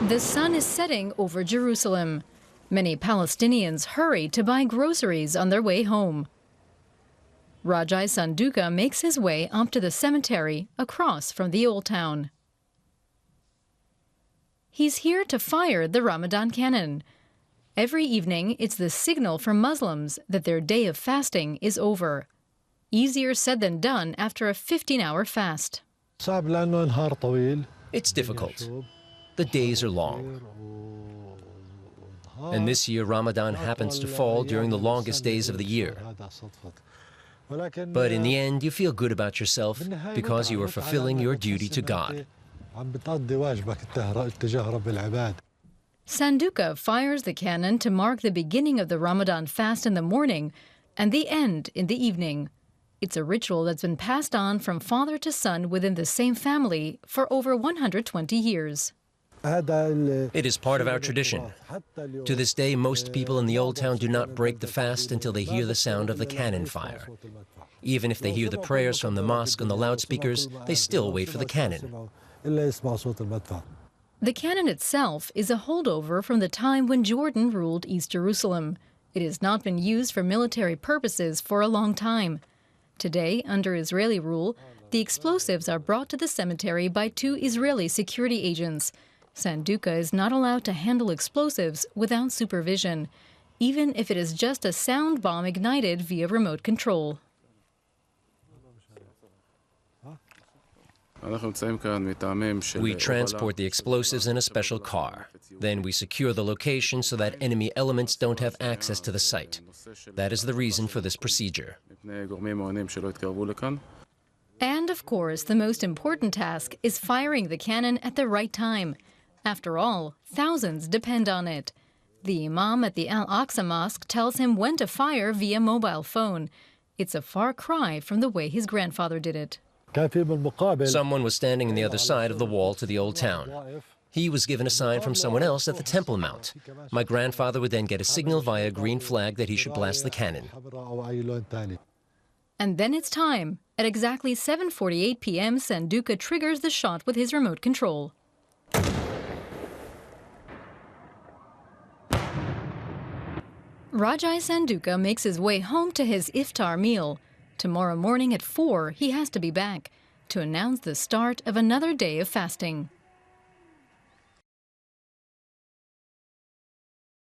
The sun is setting over Jerusalem. Many Palestinians hurry to buy groceries on their way home. Rajai Sanduka makes his way up to the cemetery across from the Old Town. He's here to fire the Ramadan cannon. Every evening, it's the signal for Muslims that their day of fasting is over. Easier said than done after a 15-hour fast. It's difficult. The days are long. And this year, Ramadan happens to fall during the longest days of the year. But in the end, you feel good about yourself because you are fulfilling your duty to God. Sanduka fires the cannon to mark the beginning of the Ramadan fast in the morning and the end in the evening. It's a ritual that's been passed on from father to son within the same family for over 120 years. It is part of our tradition. To this day, most people in the Old Town do not break the fast until they hear the sound of the cannon fire. Even if they hear the prayers from the mosque on the loudspeakers, they still wait for the cannon. The cannon itself is a holdover from the time when Jordan ruled East Jerusalem. It has not been used for military purposes for a long time. Today, under Israeli rule, the explosives are brought to the cemetery by 2 Israeli security agents. Sanduka is not allowed to handle explosives without supervision, even if it is just a sound bomb ignited via remote control. We transport the explosives in a special car. Then we secure the location so that enemy elements don't have access to the site. That is the reason for this procedure. And of course, the most important task is firing the cannon at the right time. After all, thousands depend on it. The imam at the Al-Aqsa Mosque tells him when to fire via mobile phone. It's a far cry from the way his grandfather did it. Someone was standing on the other side of the wall to the Old Town. He was given a sign from someone else at the Temple Mount. My grandfather would then get a signal via a green flag that he should blast the cannon. And then it's time. At exactly 7:48 p.m., Sanduka triggers the shot with his remote control. Rajai Sanduka makes his way home to his iftar meal. Tomorrow morning at 4, he has to be back to announce the start of another day of fasting.